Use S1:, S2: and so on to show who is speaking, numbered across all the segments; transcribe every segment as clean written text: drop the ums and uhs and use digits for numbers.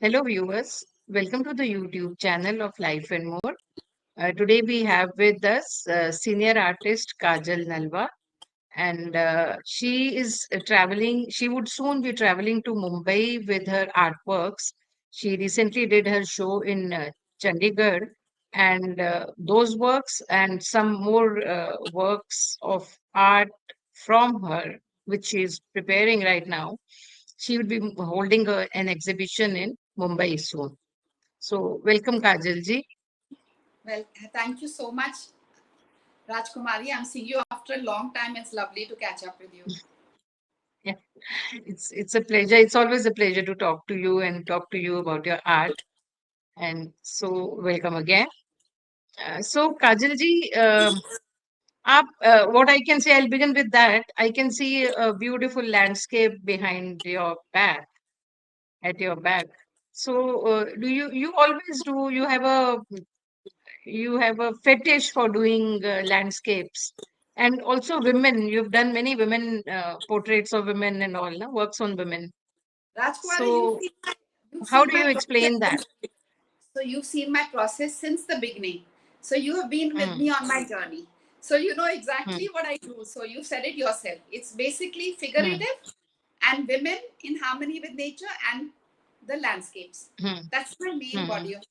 S1: Hello, viewers. Welcome to the YouTube channel of Life and More. Today we have with us senior artist Kajal Nalwa, and she is traveling. She would soon be traveling to Mumbai with her artworks. She recently did her show in Chandigarh, and those works and some more works of art from her, which she is preparing right now. She would be holding an exhibition in Mumbai soon. So, welcome, Kajal ji.
S2: Well, thank you so much, Rajkumari. I'm seeing you after a long time. It's lovely to catch up with you.
S1: Yeah, it's a pleasure. It's always a pleasure to talk to you and talk to you about your art. And so, welcome again. So, Kajal ji, what I can say, I'll begin with that. I can see a beautiful landscape behind your back, at your back. So, do you always do? You have a fetish for doing landscapes, and also women. You've done many women portraits of women and all, no? Works on women.
S2: Rajkumari,
S1: So
S2: you've
S1: how
S2: seen
S1: do
S2: my
S1: you
S2: process.
S1: explain that?
S2: So you've seen my process since the beginning. So you have been with
S1: Hmm,
S2: me on my journey. So you know
S1: hmm,
S2: exactly what I do. So you said it yourself. It's basically
S1: hmm,
S2: figurative and women in harmony with nature and the landscapes.
S1: hmm,
S2: That's my main
S1: hmm,
S2: body of.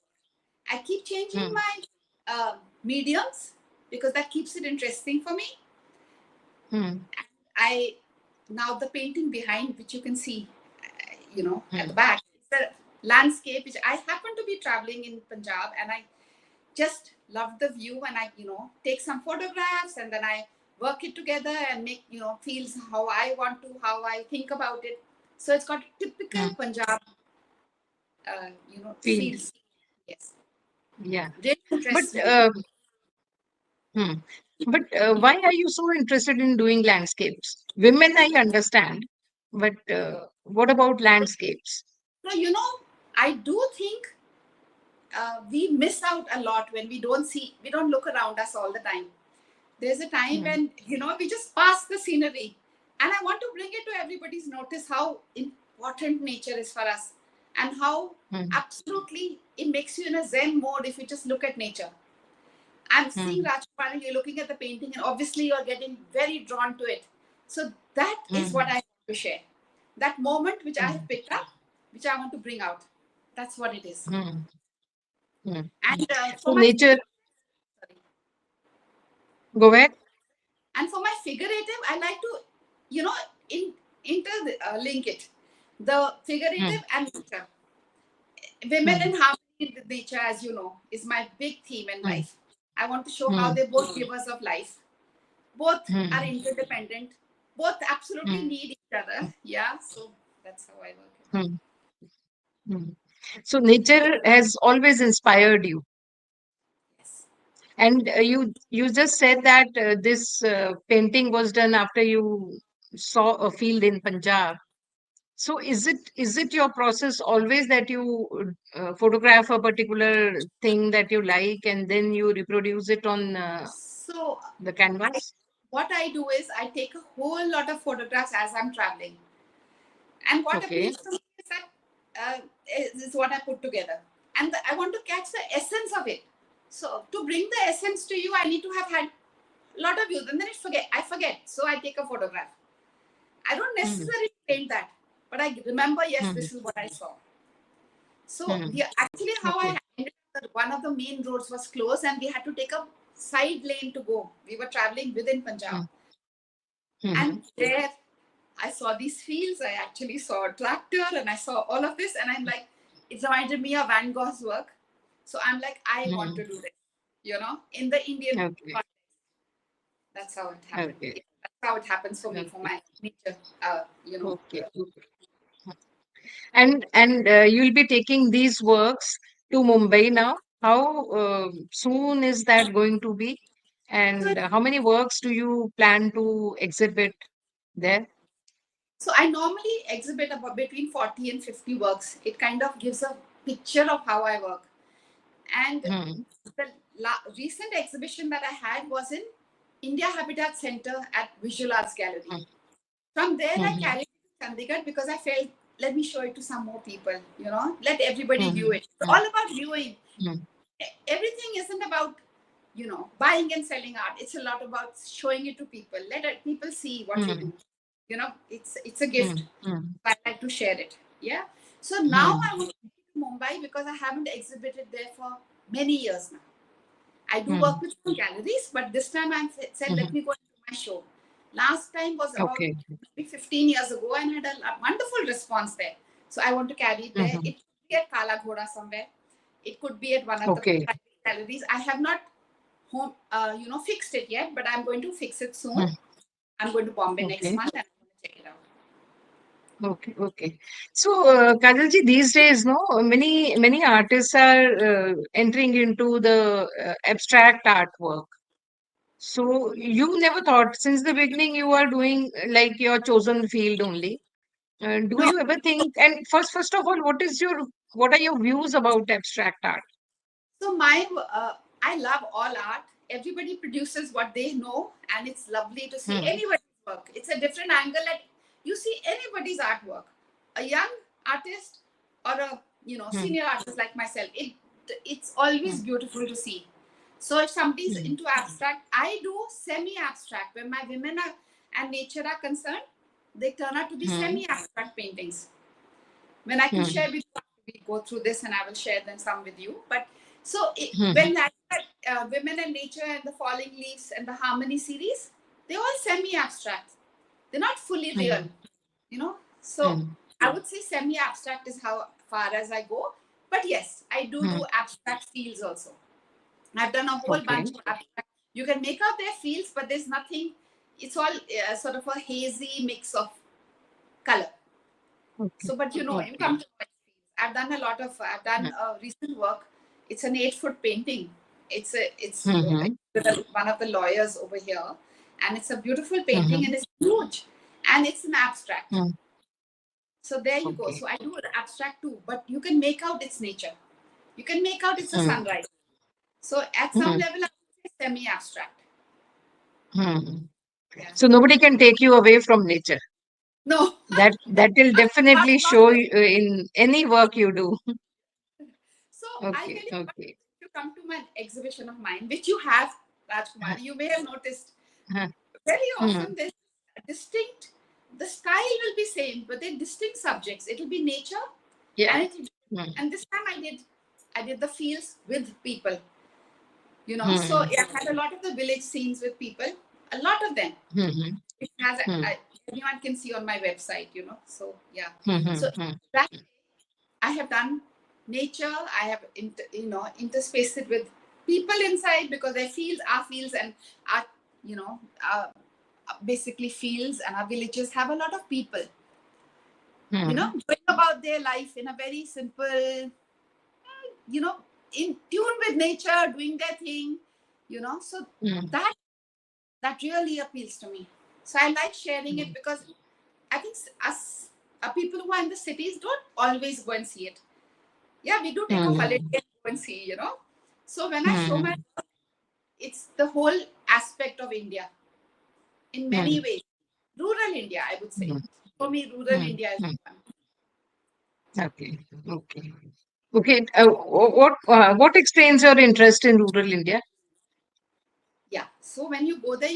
S2: I keep changing
S1: hmm,
S2: my mediums because that keeps it interesting for me.
S1: hmm,
S2: I now the painting behind which you can see, at the
S1: hmm,
S2: back, it's the landscape which I happen to be traveling in Punjab, and I just love the view, and I take some photographs, and then I work it together and make feels how I want to, how I think about it. So it's got typical
S1: hmm.
S2: Punjab,
S1: Feel,
S2: feels. Yes,
S1: yeah.
S2: really
S1: But
S2: interests me.
S1: hmm. But why are you so interested in doing landscapes? Women, I understand, but what about landscapes?
S2: So I do think we miss out a lot when we don't look around us all the time. There's a time
S1: Hmm,
S2: when we just pass the scenery, and I want to bring it to everybody's notice how important nature is for us, and how
S1: hmm,
S2: absolutely it makes you in a zen mode if you just look at nature. I'm seeing
S1: hmm,
S2: Rajpal, you're looking at the painting, and obviously you're getting very drawn to it. So that is what
S1: hmm,
S2: I want to share, that moment which I
S1: hmm,
S2: have picked up, which I want to bring out. That's what it is.
S1: hmm, hmm.
S2: And
S1: So
S2: for my
S1: nature,
S2: sorry.
S1: go ahead.
S2: And for my figurative, I like to, you know, interlink it. The
S1: Hmm,
S2: figurative and nature. Women
S1: hmm,
S2: in harmony with nature, as you know, is my big theme in
S1: hmm,
S2: life. I want to show how
S1: hmm,
S2: they both give us of life. Both are
S1: hmm,
S2: interdependent. Both absolutely
S1: hmm,
S2: need each other. Yeah. So that's how I work it.
S1: hmm, hmm. So nature has always inspired you.
S2: Yes.
S1: And you just said that this painting was done after you saw a field in Punjab. So is it your process always that you photograph a particular thing that you like and then you reproduce it on
S2: So
S1: the
S2: I,
S1: canvas?
S2: what I do is I take a whole lot of photographs as I'm traveling. And what
S1: Okay.
S2: appeals to me is that is what I put together. And I want to catch the essence of it. So to bring the essence to you, I need to have had a lot of views. And then I forget. So I take a photograph. I don't
S1: Hmm,
S2: necessarily paint that, but I remember, yes,
S1: hmm,
S2: this is what I saw. So
S1: hmm.
S2: actually how I
S1: Okay.
S2: ended up, that one of the main roads was closed and we had to take a side lane to go. We were traveling within Punjab.
S1: Hmm, hmm,
S2: And there I saw these fields. I actually saw a tractor and I saw all of this. And I'm like, it reminded me of Van Gogh's work. So I'm like, I want
S1: hmm.
S2: to do this, in the Indian
S1: Okay.
S2: context. That's how it happened.
S1: Okay.
S2: Yeah, that's how it happens for me, for
S1: Okay.
S2: my nature,
S1: Okay. Okay. And you'll be taking these works to Mumbai now. How soon is that going to be?
S2: So,
S1: And how many works do you plan to exhibit there?
S2: so I normally exhibit about between 40 and 50 works. It kind of gives a picture of how I work. And
S1: Hmm,
S2: the recent exhibition that I had was in India Habitat Center at Visual Arts Gallery.
S1: hmm,
S2: From there, I
S1: hmm,
S2: carried it to Chandigarh because I felt let me show it to some more people, let everybody view
S1: Mhm.
S2: it. It's
S1: Mhm.
S2: all about viewing.
S1: Mhm.
S2: Everything isn't about, buying and selling art. It's a lot about showing it to people. People see what you do.
S1: Mhm.
S2: It's a gift.
S1: Mhm. Mhm.
S2: I like to share it. Yeah. So now I
S1: Mhm.
S2: want to Mumbai because I haven't exhibited there for many years now. I do work
S1: Mhm.
S2: with some galleries, but this time I said, let
S1: Mhm.
S2: me go into my show. Last time was about
S1: Okay.
S2: maybe 15 years ago and had a wonderful response there. So I want to carry it there.
S1: Mhm.
S2: It could be at Kala Ghoda somewhere. It could be at one of the
S1: Okay.
S2: private galleries. I have not fixed it yet, but I'm going to fix it soon.
S1: Mhm.
S2: I'm going to Bombay next
S1: Okay.
S2: month and I'm going to check it out.
S1: Okay, okay. So, Kajalji, these days, no, many artists are entering into the abstract artwork. So, you never thought since the beginning you are doing like your chosen field only. Do
S2: No,
S1: you ever think? And first of all, what are your views about abstract art?
S2: so I love all art. Everybody produces what they know, and it's lovely to see
S1: Hmm.
S2: anybody's work. It's a different angle at you see anybody's artwork. A young artist or a
S1: Hmm.
S2: senior artist like myself. It's always
S1: Hmm.
S2: beautiful to see. So if somebody's
S1: Hmm.
S2: into abstract, I do semi-abstract. When my women and nature are concerned, they turn out to be
S1: Hmm.
S2: semi-abstract paintings. When I can
S1: Hmm.
S2: share with you, we go through this and I will share them some with you. But so
S1: Hmm.
S2: when I Women and Nature and the Falling Leaves and the Harmony series, they're all semi-abstract. They're not fully real,
S1: Hmm.
S2: you know. So
S1: Hmm.
S2: I would say semi-abstract is how far as I go. But yes, I do
S1: Hmm.
S2: abstract fields also. I've done a whole
S1: Okay.
S2: bunch of abstract. You can make out their fields, but there's nothing. It's all sort of a hazy mix of color.
S1: Okay.
S2: So, but you
S1: Okay.
S2: come to my fields. I've
S1: Hmm.
S2: done recent work. It's an 8 foot painting. It's
S1: Hmm.
S2: with one of the lawyers over here, and it's a beautiful painting
S1: Hmm.
S2: and it's huge, and it's an abstract.
S1: Hmm.
S2: So there you go.
S1: Okay.
S2: So I do abstract too, but you can make out its nature. You can make out it's a
S1: Hmm.
S2: sunrise. So at some
S1: Hmm.
S2: level, I would say semi-abstract.
S1: Hmm.
S2: Yeah.
S1: So nobody can take you away from nature.
S2: No,
S1: That will definitely
S2: not
S1: show
S2: this.
S1: you in any work you do.
S2: So I'll tell
S1: Okay,
S2: you what,
S1: okay.
S2: if you come to my exhibition of mine, which you have,
S1: Uh,
S2: Rajkumar, you may have noticed
S1: uh,
S2: very
S1: hmm,
S2: often there's a distinct, the style will be same, but they're distinct subjects. It'll be nature,
S1: yeah.
S2: and it
S1: Hmm,
S2: and this time I did the fields with people, So
S1: hmm,
S2: I had a lot of the village scenes with people, a lot of them.
S1: hmm,
S2: It has
S1: hmm,
S2: anyone can see on my website, So yeah,
S1: hmm,
S2: so
S1: hmm,
S2: that I have done nature. I have interspaced it with people inside because their fields, our fields, and our you know uh, basically fields and our villages have a lot of people,
S1: hmm,
S2: going about their life in a very simple, you know, in tune with nature, doing their thing, So
S1: hmm,
S2: that that really appeals to me. So I like sharing it
S1: hmm,
S2: because I think us, people who are in the cities, don't always go and see it. Yeah, we do take a holiday
S1: hmm,
S2: and go and see, So when I show my,
S1: hmm,
S2: it's the whole aspect of India in many
S1: hmm,
S2: ways. Rural India, I would say.
S1: hmm,
S2: For me, rural
S1: hmm,
S2: India is
S1: hmm.
S2: one.
S1: Okay, okay. Okay, what explains your interest in rural India?
S2: Yeah. So when you go there,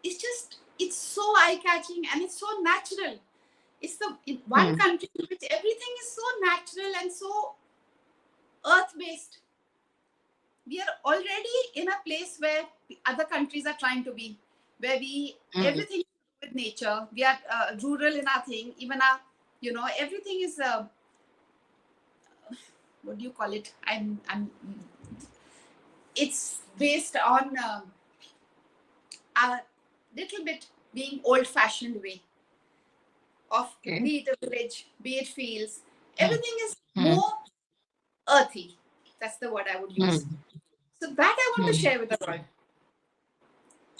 S2: it's so eye catching and it's so natural. It's the in one
S1: Hmm,
S2: country in which everything is so natural and so earth based. We are already in a place where other countries are trying to be, where we
S1: hmm,
S2: everything with nature. We are rural in our thing. Even our, everything is. What do you call it? It's based on a little bit being old fashioned way of,
S1: okay.
S2: be it a village, be it fields.
S1: Hmm,
S2: Everything is
S1: hmm,
S2: more earthy. That's the word I would use.
S1: hmm,
S2: So that I want to
S1: hmm.
S2: share with the world.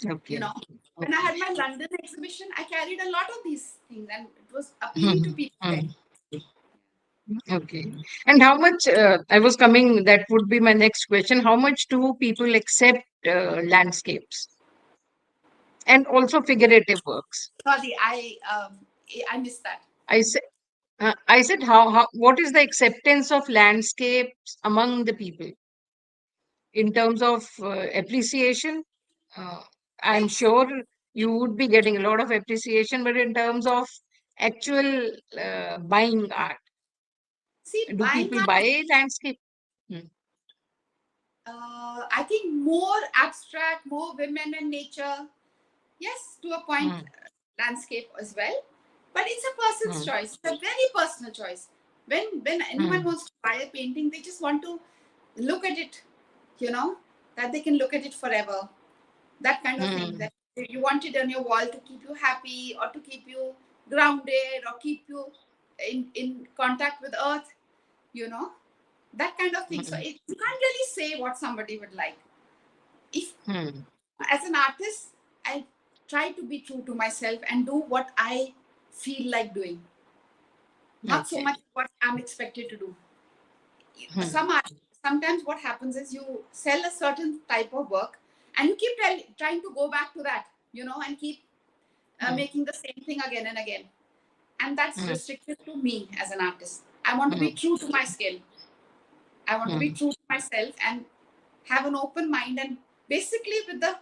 S2: You
S1: Okay,
S2: know, when I
S1: okay.
S2: had my London exhibition, I carried a lot of these things and it was appealing to
S1: Hmm,
S2: people there.
S1: hmm. Okay. And how much, that would be my next question. How much do people accept landscapes and also figurative works?
S2: Sorry, I missed that.
S1: I say, I said, what is the acceptance of landscapes among the people in terms of appreciation? Uh, I'm
S2: Yes.
S1: sure you would be getting a lot of appreciation, but in terms of actual buying art,
S2: See,
S1: do
S2: buying
S1: people
S2: art,
S1: buy landscape? Hmm.
S2: I think more abstract, more women and nature. Yes, to a point,
S1: Hmm.
S2: landscape as well. But it's a person's
S1: Hmm.
S2: choice. It's a very personal choice. When anyone
S1: Hmm.
S2: wants to buy a painting, they just want to look at it, you know, that they can look at it forever. That kind of thing.
S1: Hmm.
S2: That you want it on your wall to keep you happy or to keep you grounded or keep you in contact with earth, you know, that kind of thing. So
S1: Hmm.
S2: you can't really say what somebody would like. If
S1: Hmm.
S2: as an artist, I try to be true to myself and do what I feel like doing, not so much
S1: Okay.
S2: what I'm expected to do.
S1: Hmm.
S2: Some art, sometimes what happens is you sell a certain type of work and you keep trying to go back to that, you know, and keep
S1: Hmm.
S2: making the same thing again and again. And that's
S1: Hmm.
S2: restricted to me as an artist. I want to be
S1: Hmm.
S2: true to my skill. I want to be
S1: Hmm.
S2: true to myself and have an open mind, and basically with the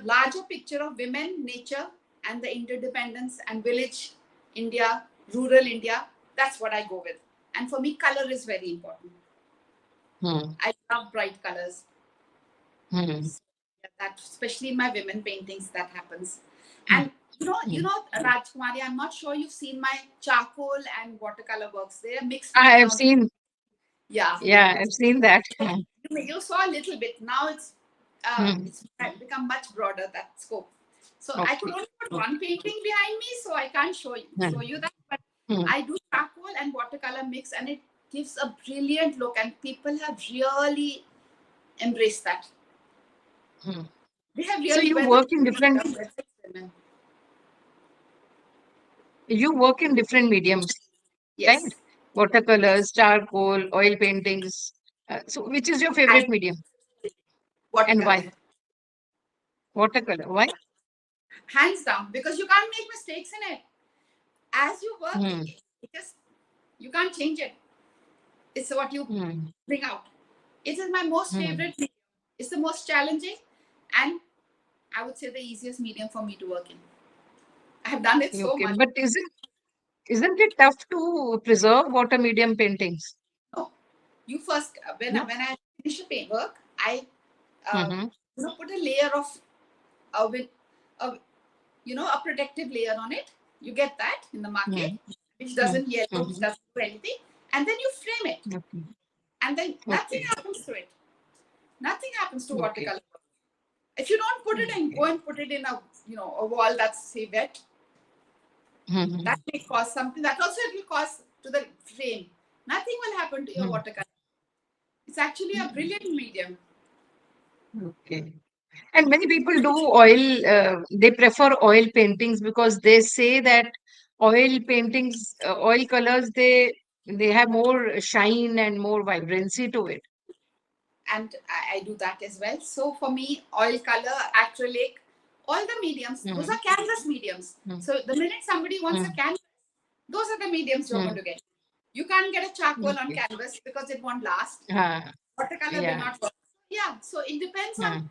S2: larger picture of women, nature, and the interdependence and village India, rural India. That's what I go with. And for me, color is very important.
S1: Hmm.
S2: I love bright colors.
S1: Hmm.
S2: So, yeah, that especially in my women paintings that happens.
S1: Hmm.
S2: And
S1: Hmm.
S2: Rajkumari, I'm not sure you've seen my charcoal and watercolor works. They're a mixed
S1: I
S2: medium
S1: have
S2: of,
S1: seen,
S2: yeah.
S1: yeah, I've seen that. Hmm.
S2: You saw a little bit. Now
S1: Hmm.
S2: it's become much broader, that scope. So I could
S1: Okay.
S2: only put
S1: Okay.
S2: one painting behind me, so I can't show
S1: Hmm.
S2: you that. But
S1: Hmm.
S2: I do charcoal and watercolor mix, and it gives a brilliant look. And people have really embraced that.
S1: Hmm.
S2: They have
S1: So
S2: really, whether
S1: you work in different mediums, right?
S2: yes, yes,
S1: Watercolors, charcoal, oil paintings. So which is your
S2: I
S1: favorite medium and
S2: watercolor,
S1: why? Watercolor. Why?
S2: hands down, because you can't make mistakes in it. As you work,
S1: Hmm.
S2: it just, you can't change it. It's what you
S1: Hmm.
S2: bring out. It is my most
S1: Hmm.
S2: favorite medium. It's the most challenging, and I would say the easiest medium for me to work in. I have done it so
S1: Okay.
S2: much.
S1: But isn't it tough to preserve water medium paintings?
S2: No, you first
S1: No?
S2: when I finish a paintwork, I uh,
S1: Mm-hmm.
S2: put a layer of with a a protective layer on it. You get that in the market,
S1: Hmm.
S2: which
S1: Hmm.
S2: doesn't yellow, which
S1: Hmm.
S2: doesn't do anything, and then you frame it,
S1: Okay.
S2: and then nothing
S1: Okay.
S2: happens to it. Nothing happens to
S1: Okay.
S2: watercolor. If you don't put it and go
S1: Okay.
S2: and put it in a a wall that's say wet, that
S1: Hmm.
S2: may cause something. That also it will cause to the frame. Nothing will happen to your
S1: Hmm.
S2: watercolor. It's actually a
S1: Hmm.
S2: brilliant medium.
S1: Okay. And many people do they prefer oil paintings because they say that oil paintings, oil colors, they have more shine and more vibrancy to it.
S2: And I do that as well. So for me, oil color, acrylic, all the mediums, those are
S1: Mm,
S2: canvas mediums.
S1: mm,
S2: So the minute somebody wants a
S1: mm,
S2: canvas, those are the mediums you're going
S1: mm.
S2: to get. You can't get a charcoal on
S1: Okay.
S2: canvas because it won't last.
S1: Ah,
S2: Watercolor will
S1: yeah.
S2: not work. Yeah, so it depends on.
S1: Mm,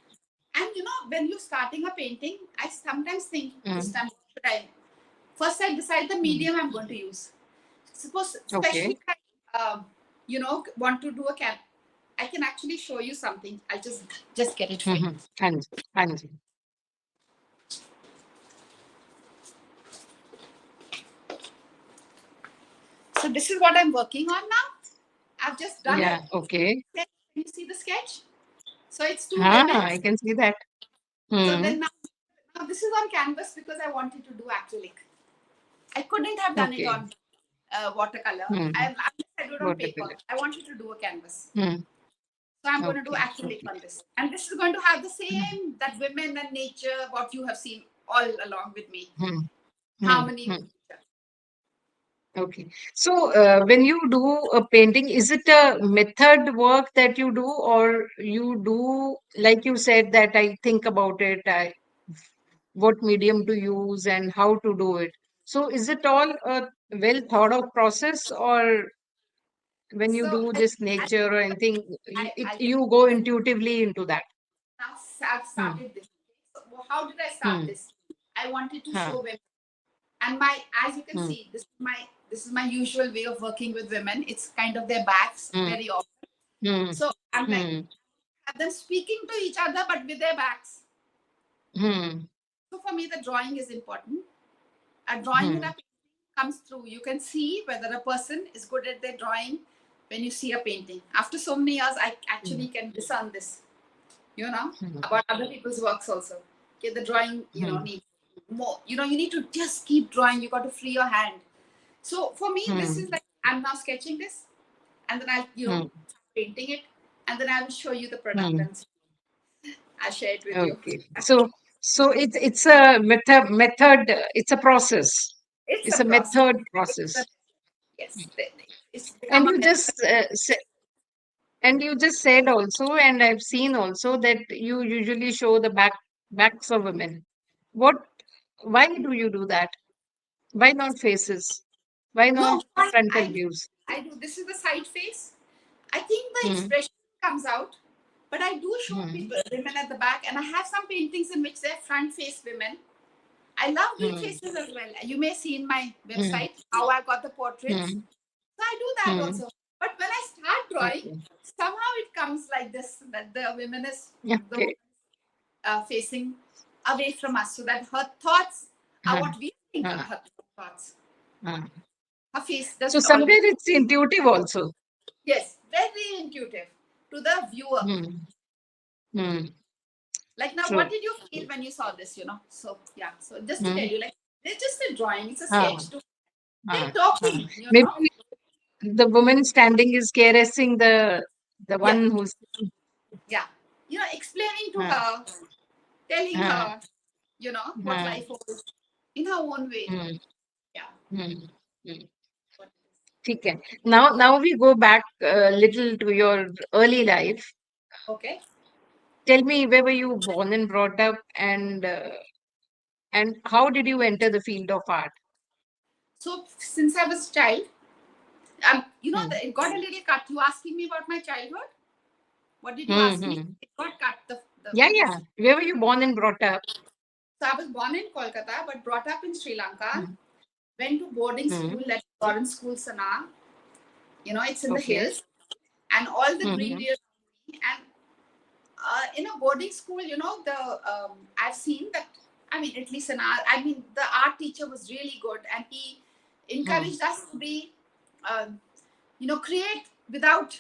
S2: And when you're starting a painting, I sometimes think this
S1: mm,
S2: time, should I first I decide the
S1: mm.
S2: medium I'm going to use. Suppose,
S1: Okay.
S2: especially want to do a can. I can actually show you something. I'll just get it for you.
S1: Mm-hmm. Hanji, Hanji.
S2: So this is what I'm working on now. I've just done
S1: Yeah.
S2: it.
S1: Okay.
S2: Can you see the sketch? So it's two women.
S1: Ah, I can see that.
S2: So
S1: Hmm.
S2: then now this is on canvas because I wanted to do acrylic. I couldn't have done it
S1: Okay.
S2: on watercolor.
S1: Hmm.
S2: I do it on paper.
S1: Watercolor.
S2: I wanted to do a canvas.
S1: Hmm.
S2: So I'm going to do
S1: Okay.
S2: acrylic
S1: Okay.
S2: on this. And this is going to have the
S1: Hmm.
S2: same, that women and nature, what you have seen all along with me.
S1: Hmm. Hmm.
S2: Harmony with
S1: Hmm.
S2: nature.
S1: Okay. So, when you do a painting, is it a method work that you do, or you do, like you said, that I think about it, what medium to use and how to do it? So is it all a well thought of process, or when you
S2: So
S1: do
S2: I,
S1: this nature or anything,
S2: I
S1: you go intuitively into that?
S2: now I've
S1: Hmm.
S2: started this. So how did I start
S1: Hmm.
S2: this? I wanted to
S1: Huh.
S2: show women, and my as you can
S1: Hmm.
S2: see, this is my usual way of working with women. It's kind of their backs
S1: Hmm.
S2: very often.
S1: Hmm.
S2: So I'm like
S1: Hmm.
S2: have them speaking to each other, but with their backs.
S1: Hmm.
S2: So for me, the drawing is important. A drawing in
S1: Hmm.
S2: a painting comes through. You can see whether a person is good at their drawing when you see a painting. After so many years, I
S1: Hmm.
S2: actually can discern this,
S1: Hmm.
S2: about other people's works also. Okay, the drawing,
S1: Hmm.
S2: needs more. You need to just keep drawing. You got to free your hand. So for me, this
S1: Hmm.
S2: is like I'm now sketching this, and then I'll,
S1: Hmm.
S2: painting it, and then I will show you the product
S1: Hmm.
S2: and I'll share it with you.
S1: Okay. So it's a method. It's a process.
S2: It's
S1: It's
S2: a
S1: a
S2: process.
S1: method
S2: It's
S1: process.
S2: a, yes, it's
S1: And
S2: become a
S1: you
S2: method.
S1: just and you just said also, and I've seen also that you usually show the backs of women. What? Why do you do that? Why not faces? Why not
S2: No,
S1: frontal views?
S2: I do. This is the side face. I think the
S1: Hmm.
S2: expression comes out, but I do show
S1: Hmm.
S2: people, women at the back, and I have some paintings in which they're front face women. I love doing
S1: Hmm.
S2: faces as well. You may see in my
S1: Hmm.
S2: website how I got the portraits.
S1: Hmm.
S2: So I do that
S1: Hmm.
S2: also. But when I start drawing,
S1: Okay.
S2: somehow it comes like this that the woman
S1: Okay.
S2: facing away from us, so that her thoughts are
S1: Huh.
S2: what we think are
S1: Huh.
S2: her thoughts.
S1: Huh.
S2: Her face
S1: So
S2: doesn't always.
S1: somewhere it's intuitive also.
S2: Yes, very intuitive to the viewer.
S1: Hmm. Hmm.
S2: Like now, what
S1: True.
S2: did you feel when you saw this? So yeah. So just to tell
S1: Hmm.
S2: you, like it's just a drawing. It's a
S1: Huh.
S2: sketch. They're
S1: Huh. Huh.
S2: talking.
S1: Maybe the woman standing is caressing the
S2: Yeah,
S1: one who's.
S2: yeah. Explaining to
S1: Huh.
S2: her, telling
S1: Huh.
S2: her, what
S1: Huh.
S2: life holds in her own way.
S1: Hmm.
S2: Yeah.
S1: Hmm. Hmm.
S2: What
S1: ठीक है. Now we go back a little to your early life.
S2: Okay.
S1: Tell me, where were you born and brought up, and how did you enter the field of art?
S2: So since I was a child,
S1: Hmm.
S2: it got a little cut. You asking me about my childhood? What did you
S1: Hmm.
S2: ask me?
S1: Hmm.
S2: It got cut. The
S1: Yeah, yeah. Where were you born and brought up?
S2: So I was born in Kolkata, but brought up in Sri Lanka.
S1: Hmm.
S2: Went to boarding
S1: Hmm.
S2: school at Lawrence School, Sana. It's in the
S1: Okay.
S2: hills, and all the
S1: Hmm.
S2: greenery. And in a boarding school, the I've seen that. I mean, at least the art teacher was really good, and he
S1: Hmm.
S2: encouraged us to be, create without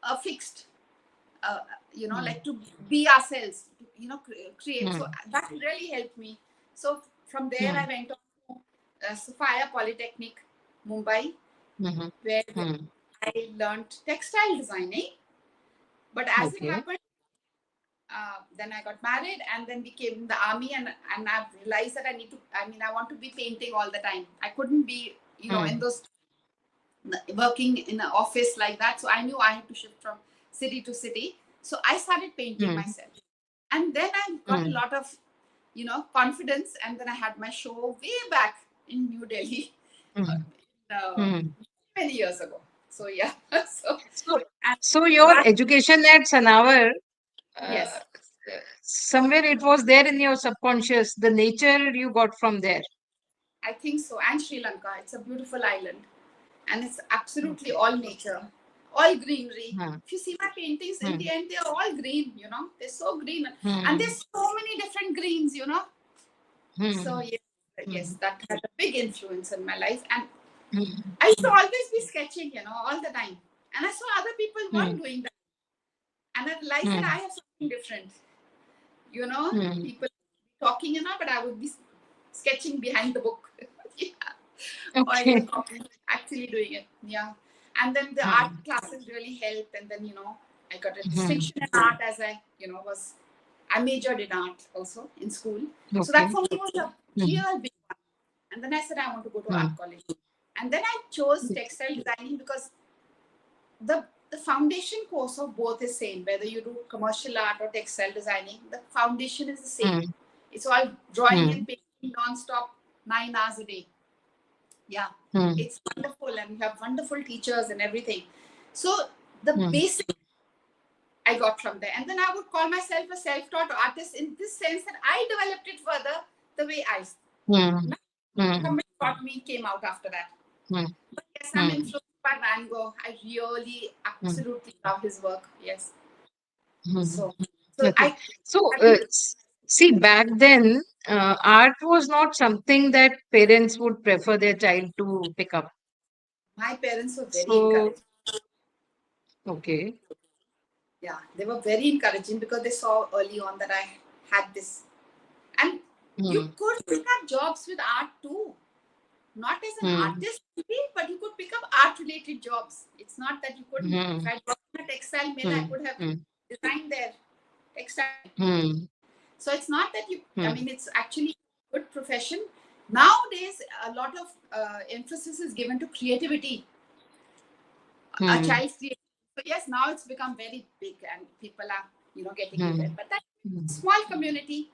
S2: a fixed,
S1: Hmm.
S2: like to be ourselves, create.
S1: Hmm.
S2: So that really helped me. So from there,
S1: Hmm.
S2: I went on to Sophia Polytechnic, Mumbai,
S1: Hmm.
S2: where
S1: Hmm.
S2: I learned textile designing. But as it
S1: Okay.
S2: happened, then I got married and then became in the army, and I've realized that I want to be painting all the time. I couldn't be, in
S1: Hmm.
S2: those working in an office like that. So I knew I had to shift from city to city. So I started painting
S1: Hmm.
S2: myself. And then I got a
S1: Hmm.
S2: lot of, confidence. And then I had my show way back in New Delhi,
S1: Hmm.
S2: uh,
S1: Hmm.
S2: many years ago. So yeah. so
S1: So,
S2: and
S1: so your
S2: that,
S1: education at Sanawar, uh,
S2: yes,
S1: somewhere it was there in your subconscious. The nature you got from there.
S2: I think so. And Sri Lanka, it's a beautiful island, and it's absolutely
S1: Okay.
S2: all nature, all greenery.
S1: Hmm.
S2: If you see my paintings, in
S1: Hmm.
S2: the end, they're all green. They're so green, and
S1: Hmm.
S2: there's so many different greens. So
S1: Hmm.
S2: yes,
S1: Hmm.
S2: that had a big influence in my life, and
S1: Hmm.
S2: I used to always be sketching, all the time, and I saw other people
S1: Hmm.
S2: weren't doing that, and I realized that
S1: Hmm.
S2: I have something different.
S1: Hmm.
S2: People talking, but I would be sketching behind the book. Yeah. Or
S1: Okay.
S2: actually doing it. Yeah. And then the art
S1: Hmm.
S2: classes really helped. And then, I got a
S1: Hmm.
S2: distinction in art as I majored in art also in school. So that
S1: Okay.
S2: for me was a
S1: Hmm.
S2: real big one. And then I said, I want to go to
S1: Hmm.
S2: art college. And then I chose textile designing because the foundation course of both is same, whether you do commercial art or textile designing, the foundation is the same.
S1: Hmm.
S2: It's all drawing
S1: Hmm.
S2: and painting non-stop 9 hours a day. Yeah,
S1: Hmm.
S2: it's wonderful, and you have wonderful teachers and everything. So the
S1: Hmm.
S2: basic I got from there, and then I would call myself a self-taught artist in this sense that I developed it further the way I.
S1: Hmm. Hmm.
S2: Somebody taught me came out after that.
S1: Hmm.
S2: But yes, I'm
S1: Hmm.
S2: influenced by Van Gogh. I really,
S1: Hmm.
S2: absolutely love his work. Yes.
S1: Hmm.
S2: So, so
S1: Okay. So,
S2: I think
S1: see, back then, art was not something that parents would prefer their child to pick up.
S2: my parents were very
S1: So,
S2: encouraging.
S1: okay.
S2: Yeah, they were very encouraging because they saw early on that I had this, and you
S1: Hmm.
S2: could pick up jobs with art too. Not as an
S1: Hmm.
S2: artist, maybe, but you could pick up art-related jobs. It's not that you couldn't. If
S1: Hmm.
S2: I worked in a textile mill, I
S1: Hmm.
S2: could have
S1: Hmm.
S2: designed their textile.
S1: Hmm.
S2: So it's not that you. I
S1: Hmm.
S2: mean, it's actually a good profession. Nowadays, a lot of emphasis is given to creativity, a
S1: Hmm.
S2: child's creativity. So yes, now it's become very big, and people are getting into it.
S1: Hmm.
S2: But that
S1: Hmm.
S2: small community,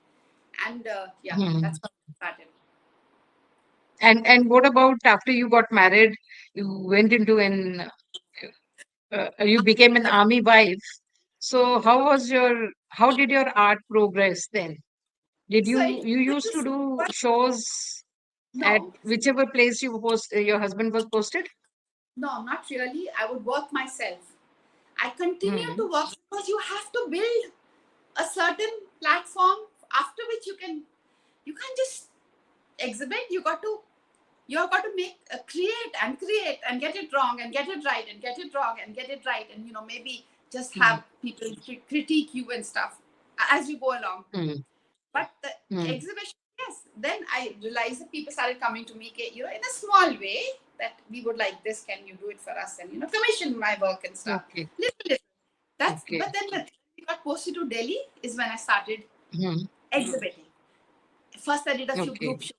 S2: and yeah,
S1: Hmm.
S2: that's how it started.
S1: And what about after you got married? You went into you became an army wife. So how did your art progress then? Did
S2: So
S1: you
S2: it
S1: used to
S2: was
S1: do shows at
S2: no.
S1: whichever place your husband was posted?
S2: No, not really. I would work myself. I continue
S1: Hmm.
S2: to work because you have to build a certain platform after which you can just exhibit. You got to make create and get it wrong and get it right and get it wrong and get it right, and maybe just
S1: Hmm.
S2: have people critique you and stuff as you go along.
S1: Hmm.
S2: But the
S1: Hmm.
S2: exhibition, yes, then I realized that people started coming to me, in a small way, that we would like this. Can you do it for us? And commission my work and stuff.
S1: Okay.
S2: Little, little.
S1: Okay.
S2: But then when we got posted to Delhi is when I started
S1: Hmm.
S2: exhibiting. First, I did a few
S1: Okay.
S2: group shows.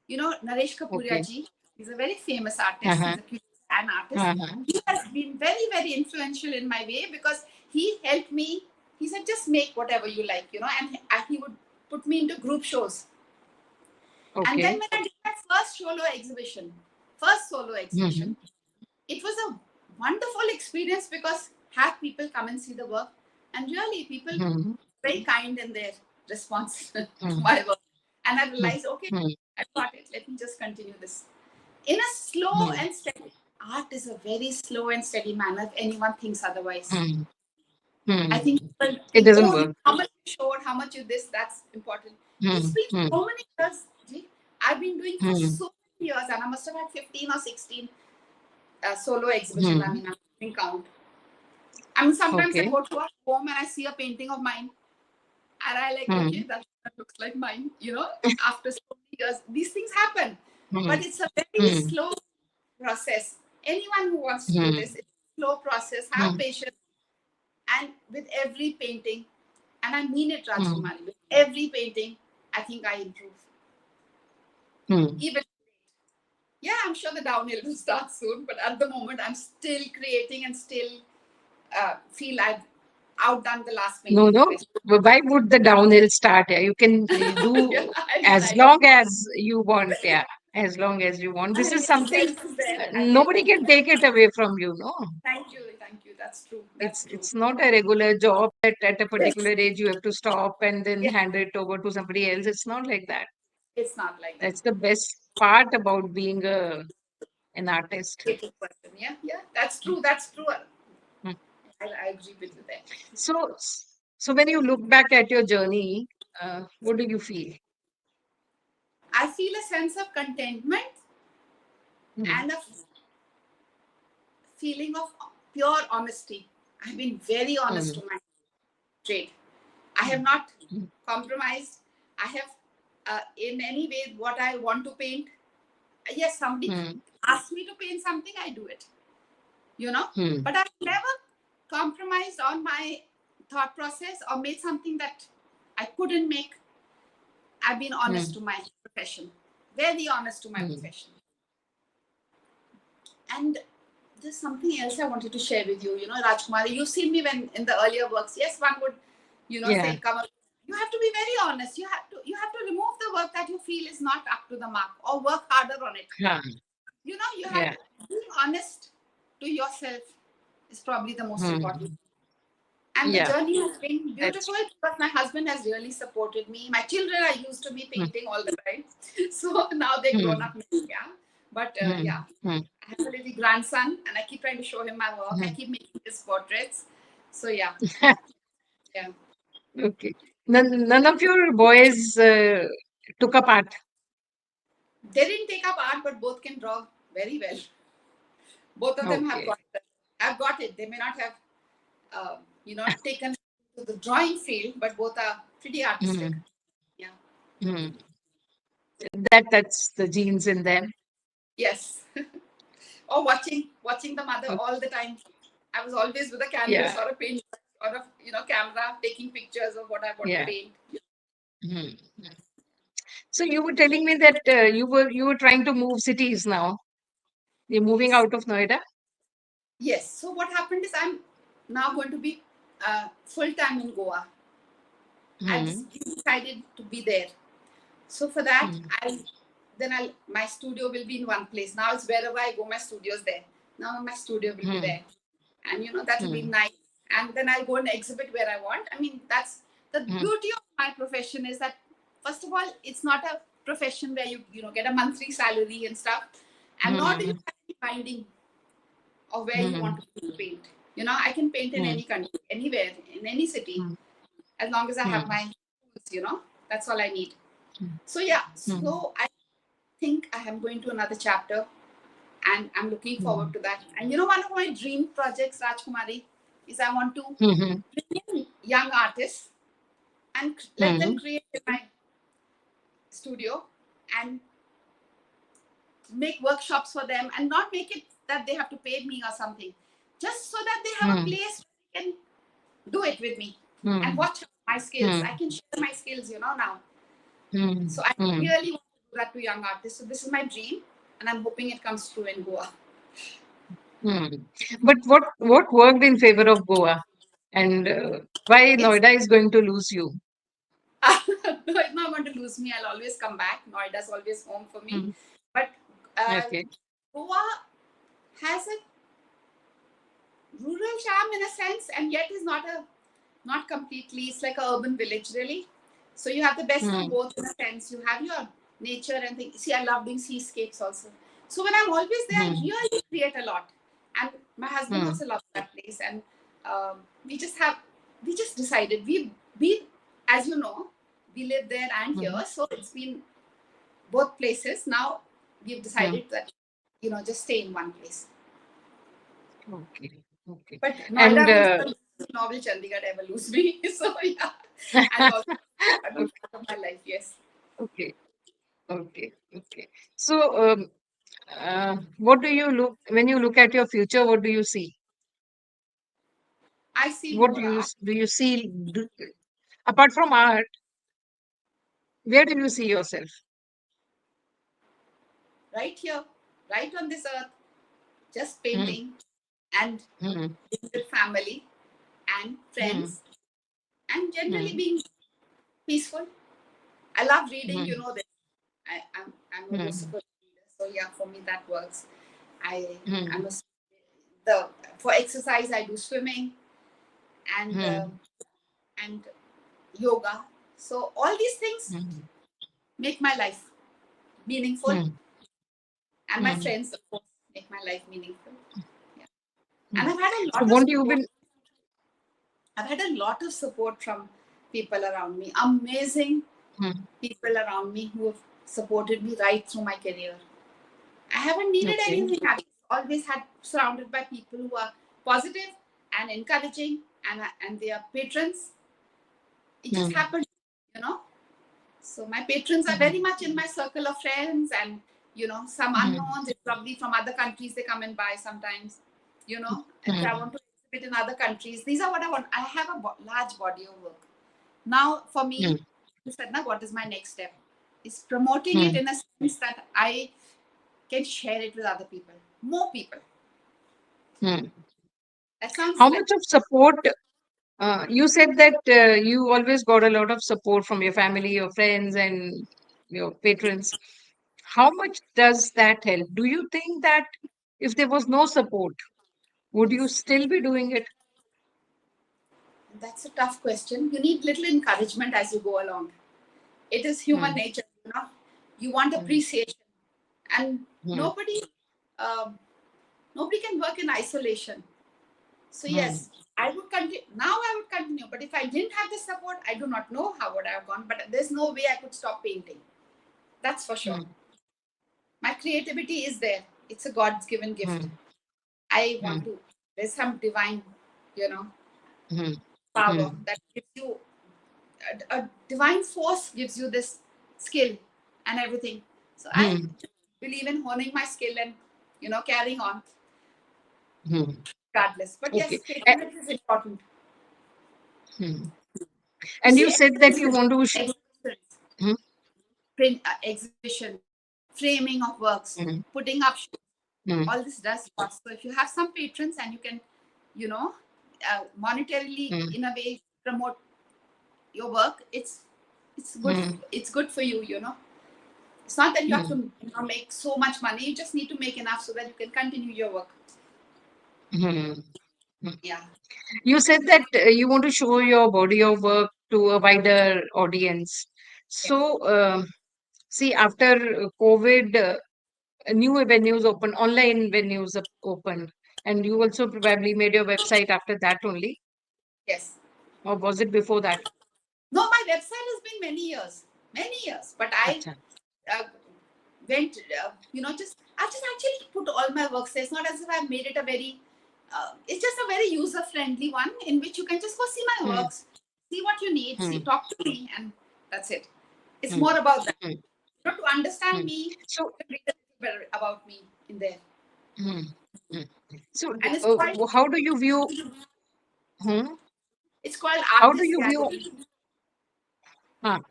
S2: Naresh Kapuria
S1: Okay.
S2: ji, he's a very famous artist.
S1: Uh-huh.
S2: He's a an artist.
S1: Uh-huh.
S2: He has been very, very influential in my way because he helped me. He said, just make whatever you like, and he would put me into group shows. And then
S1: Okay.
S2: when I did my first solo
S1: Hmm.
S2: exhibition, it was a wonderful experience because have people come and see the work, and really people
S1: Hmm.
S2: very kind in their response to
S1: Hmm.
S2: my work. And I
S1: Hmm.
S2: realized, okay,
S1: Hmm.
S2: I got it. Let me just continue this in a slow
S1: Hmm.
S2: and steady. Art is a very slow and steady manner. If anyone thinks otherwise,
S1: Hmm.
S2: I
S1: Hmm.
S2: think people
S1: It
S2: think,
S1: doesn't
S2: oh,
S1: work.
S2: how much you showed, how much you this, that's important.
S1: Hmm.
S2: It's been
S1: Hmm.
S2: so many years. Ji. I've been doing for
S1: Hmm.
S2: so many years, and I must have had 15 or 16 solo exhibitions. I
S1: Hmm.
S2: mean, I didn't count. I mean, sometimes I
S1: Okay.
S2: go to a home and I see a painting of mine, and I like, okay,
S1: Hmm.
S2: that looks like mine. After so many years, these things happen,
S1: Hmm.
S2: but it's a very
S1: Hmm.
S2: slow process. Anyone who wants to do
S1: Hmm.
S2: this, it's a slow process. Have
S1: Hmm.
S2: patience, and with every painting, and I mean it,
S1: Hmm.
S2: Rajkumari, with every painting, I think I improve.
S1: Hmm.
S2: Even yeah, I'm sure the downhill will start soon, but at the moment, I'm still creating and still feel I've outdone the last
S1: No,
S2: painting
S1: no.
S2: that I.
S1: Why would the downhill start? Yeah, you can
S2: Yeah,
S1: do
S2: I mean,
S1: as
S2: I don't
S1: long
S2: know.
S1: as you want. Yeah, as long as you want. This
S2: I
S1: is
S2: mean, the
S1: something
S2: sense is there. I get
S1: nobody
S2: that.
S1: can take it away from you. No,
S2: Thank you, thank you. That's true. That's true.
S1: it's not a regular job that at a
S2: Yes,
S1: particular age you have to stop and then
S2: yes,
S1: hand it over to somebody else. It's not like that.
S2: it's not like that.
S1: That's the best part about being an artist.
S2: Creative person. Yeah, yeah. That's true. That's true.
S1: Mm.
S2: I agree with you there.
S1: So, so when you look back at your journey, what do you feel?
S2: I feel a sense of contentment
S1: Mm.
S2: and a feeling of pure honesty. I've been very honest
S1: Mm.
S2: to my trade. I have
S1: Mm.
S2: not
S1: Mm.
S2: compromised. I have, in any way, what I want to paint. Yes, somebody
S1: Mm.
S2: asks me to paint something, I do it, you know.
S1: Mm.
S2: But I've never compromised on my thought process or made something that I couldn't make. I've been honest
S1: Mm.
S2: to my profession, very honest to my
S1: Mm.
S2: profession. And there's something else I wanted to share with you. Rajkumari, you've seen me when in the earlier works. Yes, one would,
S1: Yeah.
S2: say, come up. You have to be very honest. You have to remove the work that you feel is not up to the mark or work harder on it.
S1: Yeah.
S2: You have
S1: Yeah.
S2: being honest to yourself is probably the most important.
S1: Hmm.
S2: And the
S1: Yeah.
S2: journey has been
S1: That's.
S2: beautiful because my husband has really supported me. My children are used to me
S1: Hmm.
S2: painting all the time, so now they're grown
S1: Hmm.
S2: up now, yeah. But yeah,
S1: Hmm. Hmm.
S2: I have a little grandson, and I keep trying to show him my work. I
S1: Hmm.
S2: keep making his portraits. So yeah, yeah.
S1: Okay. None of your boys took a part.
S2: They didn't take up art, but both can draw very well. Both of them
S1: Okay.
S2: have got it. They may not have, taken to the drawing field, but both are pretty artistic.
S1: Hmm.
S2: Yeah.
S1: Hmm. That's the genes in them.
S2: Yes. Or watching the mother
S1: Okay.
S2: all the time. I was always with a canvas
S1: Yeah.
S2: or a paint or a camera taking pictures of what I want to
S1: Yeah.
S2: paint.
S1: Hmm. So you were telling me that you were trying to move cities now. You're moving
S2: Yes.
S1: out of Noida.
S2: Yes. So what happened is I'm now going to be full time in Goa. I
S1: Hmm.
S2: decided to be there. So for that,
S1: Hmm.
S2: I'll my studio will be in one place. Now it's wherever I go, my studio's there. Now my studio will be
S1: Hmm.
S2: there, and that will be
S1: Hmm.
S2: nice. And then I'll go and exhibit where I want. I mean, that's the
S1: Hmm.
S2: beauty of my profession is that first of all, it's not a profession where you get a monthly salary and stuff, and nor do you
S1: Hmm.
S2: have any binding of where you
S1: Hmm.
S2: want to paint. I can paint in
S1: Hmm.
S2: any country, anywhere, in any city,
S1: Hmm.
S2: as long as I have
S1: Hmm.
S2: my tools. That's all I need.
S1: Hmm.
S2: So yeah,
S1: Hmm.
S2: so I think I am going to another chapter, and I'm looking forward
S1: Hmm.
S2: to that. And one of my dream projects, Rajkumari, is I want to
S1: Hmm.
S2: bring in young artists and let them
S1: Hmm.
S2: create in my studio and make workshops for them, and not make it that they have to pay me or something, just so that they have a
S1: Hmm.
S2: place where they can do it with me and
S1: Hmm.
S2: watch my skills.
S1: Hmm.
S2: I can share my skills, now.
S1: Hmm.
S2: So I
S1: Hmm.
S2: really want to do that to young artists. So this is my dream, and I'm hoping it comes true in Goa.
S1: Hmm. But what worked in favor of Goa, and why
S2: It's
S1: Noida is going to lose you?
S2: no, it's not going to lose me. I'll always come back. Noida's always home for me.
S1: Hmm.
S2: But uh,
S1: Okay.
S2: Goa has a rural charm in a sense, and yet is not completely. It's like a urban village, really. So you have the best of
S1: Hmm.
S2: both in a sense. You have your nature and things. See, I love doing seascapes also. So when I'm always there, I
S1: Hmm.
S2: really create a lot. And my husband
S1: Hmm.
S2: also loves that place. And um, we just have we just decided we as you know, we live there and here.
S1: Hmm.
S2: So it's been both places. Now we've
S1: Hmm.
S2: decided that just stay in one place.
S1: Okay. Okay.
S2: But
S1: And
S2: Noida will never lose me, nor will Chandigarh ever lose me. So yeah, and also I've been part of my life. Yes,
S1: okay. Okay. Okay. So, what do you look when you look at your future? What do you see?
S2: I see
S1: What
S2: more art
S1: do you see apart from art? Where do you see yourself?
S2: right here, right on this earth, just
S1: Hmm.
S2: painting and
S1: Hmm.
S2: being with family and
S1: Hmm.
S2: friends, and generally
S1: Hmm.
S2: being peaceful. I love reading. You
S1: Hmm.
S2: know this. I'm a
S1: Hmm.
S2: vociferous reader, so yeah, for me that works. I
S1: Hmm.
S2: I'm a the for exercise I do swimming and
S1: Hmm.
S2: and yoga. So all these things
S1: Hmm.
S2: make my life meaningful,
S1: Hmm.
S2: and my
S1: Hmm.
S2: friends, of course, make my life meaningful. Yeah. And
S1: Hmm.
S2: I've had a
S1: So,
S2: lot of
S1: won't you
S2: support.
S1: be?
S2: I've had a lot of support from people around me. Amazing
S1: Hmm.
S2: people around me who have supported me right through my career. I haven't needed
S1: Okay.
S2: anything. I've always had surrounded by people who are positive and encouraging, and they are patrons. It just
S1: Hmm.
S2: happened, you know. So my patrons are very
S1: Hmm.
S2: much in my circle of friends, and some
S1: Hmm.
S2: unknowns. It's probably from other countries they come and buy sometimes. If I
S1: Hmm.
S2: want to exhibit in other countries, these are what I want. I have a large body of work. Now, for
S1: Hmm.
S2: me, you said, now what is my next step? Is promoting it
S1: Hmm.
S2: in a sense that I can share it with other people, more people.
S1: Hmm.
S2: That sounds
S1: How
S2: like
S1: much of support? You said that you always got a lot of support from your family, your friends, and your patrons. how much does that help? Do you think that if there was no support, would you still be doing it?
S2: That's a tough question. You need little encouragement as you go along. It is human
S1: Hmm.
S2: nature, you know. You want
S1: Hmm.
S2: appreciation, and
S1: Hmm.
S2: um, nobody can work in isolation. So
S1: Hmm.
S2: yes, I would continue. Now I would continue. But if I didn't have the support, I do not know how would I have gone. But there's no way I could stop painting. That's for sure.
S1: Hmm.
S2: My creativity is there. It's a God's given gift.
S1: Hmm.
S2: I
S1: Hmm.
S2: want to. There's some divine, you know,
S1: Hmm.
S2: power
S1: Hmm.
S2: that gives you a divine force gives you this skill and everything. So I
S1: Hmm.
S2: believe in honing my skill and carrying on
S1: Hmm.
S2: regardless. But
S1: Okay.
S2: yes, patronage is important.
S1: Hmm.
S2: You
S1: And you
S2: see,
S1: said that you want to.
S2: exhibitions,
S1: Hmm.
S2: exhibition, framing of works,
S1: Hmm.
S2: putting up shows,
S1: Hmm.
S2: all this does cost. So if you have some patrons and you can, you know, monetarily
S1: Hmm.
S2: in a way promote your work, it's good.
S1: Hmm.
S2: It's good for you. You know, it's not that you have
S1: Hmm.
S2: to make so much money. You just need to make enough so that you can continue your work.
S1: Hmm. Hmm.
S2: Yeah.
S1: You said that you want to show your body of work to a wider audience.
S2: Yes.
S1: So, see, after COVID, new venues open, online venues open, and you also probably made your website after that only,
S2: Yes.
S1: or was it before that?
S2: No, my website has been many years. But I
S1: Acha.
S2: uh, went, just I've just actually put all my works there. It's not as if I've made it a very. It's just a very user friendly one in which you can just go see my
S1: Hmm.
S2: works, see what you need, see,
S1: Hmm.
S2: talk to me, and that's it. It's
S1: Hmm.
S2: more about that.
S1: Hmm.
S2: To understand
S1: Hmm.
S2: me,
S1: So,
S2: to read a little better about me in there.
S1: hmm. Hmm. So,
S2: And
S1: how do you view? Hmm?
S2: it's called
S1: How do
S2: Artist
S1: you view?
S2: Gallery.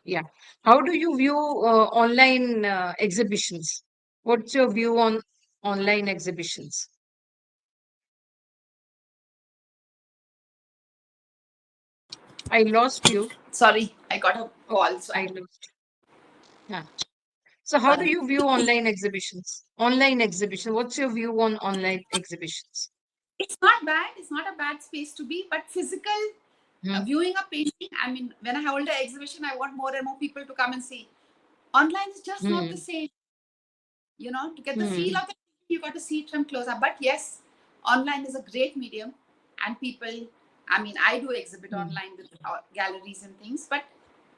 S1: Yeah. How do you view online exhibitions? What's your view on online exhibitions? I lost you.
S2: Sorry, I got a
S1: Oh,
S2: call, so
S1: I lost. Yeah. So how do
S2: sorry.
S1: you view online exhibitions? Online exhibition. What's your view on online exhibitions?
S2: It's not bad. It's not a bad space to be, but physical
S1: Hmm.
S2: viewing a painting. I mean, when I hold an exhibition, I want more and more people to come and see. Online is just not the
S1: Hmm.
S2: same. To get the feel
S1: Hmm.
S2: of it, you got to see it from closer. But yes, online is a great medium, and people. I mean, I do exhibit
S1: Hmm.
S2: online with galleries and things, but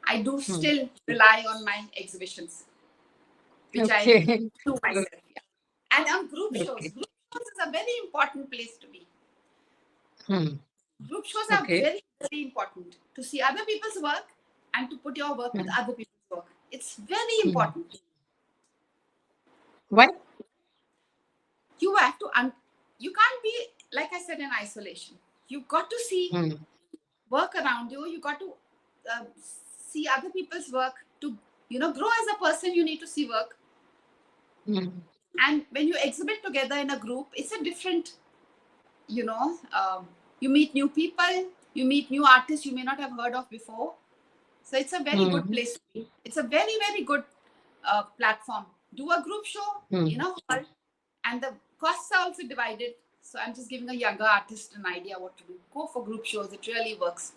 S2: I do
S1: Hmm.
S2: still rely on my exhibitions, which I
S1: Okay.
S2: do myself. Yeah. And on group shows,
S1: Okay.
S2: group shows is a very important place to be.
S1: Hmm.
S2: Group shows are
S1: Okay.
S2: very, very important to see other people's work and to put your work with
S1: Hmm.
S2: other people's work. It's very
S1: Hmm.
S2: important.
S1: Why?
S2: You have to, you can't be, like I said, in isolation. You've got to see
S1: Hmm.
S2: work around you. You got to see other people's work to, grow as a person. You need to see work.
S1: Hmm.
S2: And when you exhibit together in a group, it's a different, you know, um, you meet new people, you meet new artists you may not have heard of before. So it's a very good
S1: Hmm.
S2: place to be. It's a very, very good platform. Do a group show in
S1: Hmm.
S2: a hall, and the costs are also divided. So I'm just giving a younger artist an idea what to do. Go for group shows. It really works.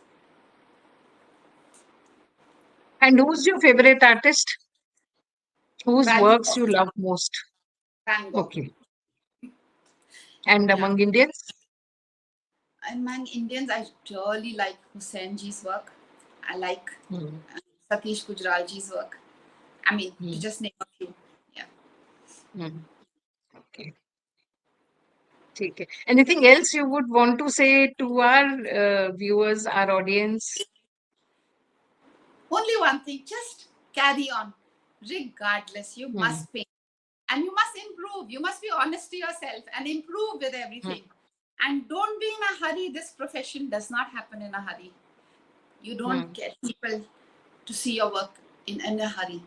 S1: And who's your favorite artist? Whose
S2: Van
S1: works
S2: Gogh.
S1: you love most?
S2: Van Gogh.
S1: Okay. And
S2: Yeah.
S1: among Indians?
S2: Among Indians, I really like Hussain Ji's work. I like
S1: Hmm.
S2: Satish Gujral Ji's work. I mean, to
S1: Hmm.
S2: just name a few. Yeah.
S1: Hmm. Okay. Okay. Anything else you would want to say to our viewers, our audience?
S2: Only one thing, just carry on. Regardless, you
S1: Hmm.
S2: must paint. And you must improve. You must be honest to yourself and improve with
S1: Hmm.
S2: everything. And don't be in a hurry. This profession does not happen in a hurry. You don't
S1: Hmm.
S2: get people to see your work in a hurry.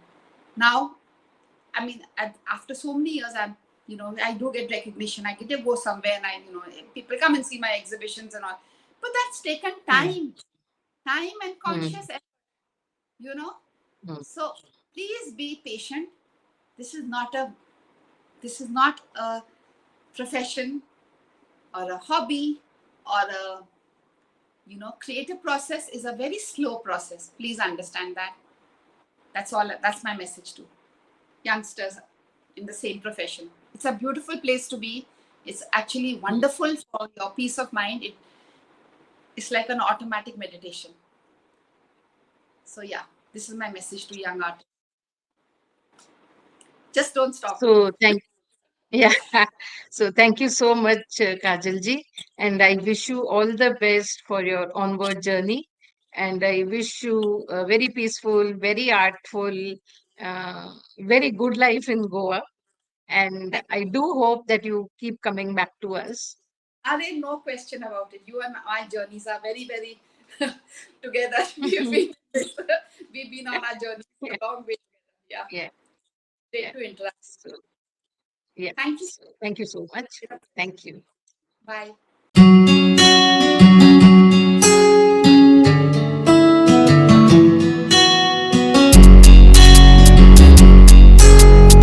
S2: Now, I mean, after so many years, I do get recognition. I get to go somewhere and people come and see my exhibitions and all. But that's taken
S1: Hmm.
S2: time and
S1: Hmm.
S2: conscious effort, you know.
S1: Hmm.
S2: So please be patient. this is not a profession or a hobby or a creative process. Is a very slow process. Please understand that. That's all. That's my message to youngsters in the same profession. It's a beautiful place to be. It's actually wonderful for your peace of mind. It's like an automatic meditation. So yeah, this is my message to young artists. Just don't stop.
S1: So yeah. So thank you so much, Kajal ji, and I wish you all the best for your onward journey. And I wish you a very peaceful, very artful, very good life in Goa. And I do hope that you keep coming back to us.
S2: Are there no question about it? You and my journeys are very, very together. We've been on our journey
S1: Yeah,
S2: a long way together. Yeah.
S1: yeah,
S2: Great
S1: yeah.
S2: to interact.
S1: So, yeah.
S2: Thank you.
S1: So, thank you so much. Thank you.
S2: Bye.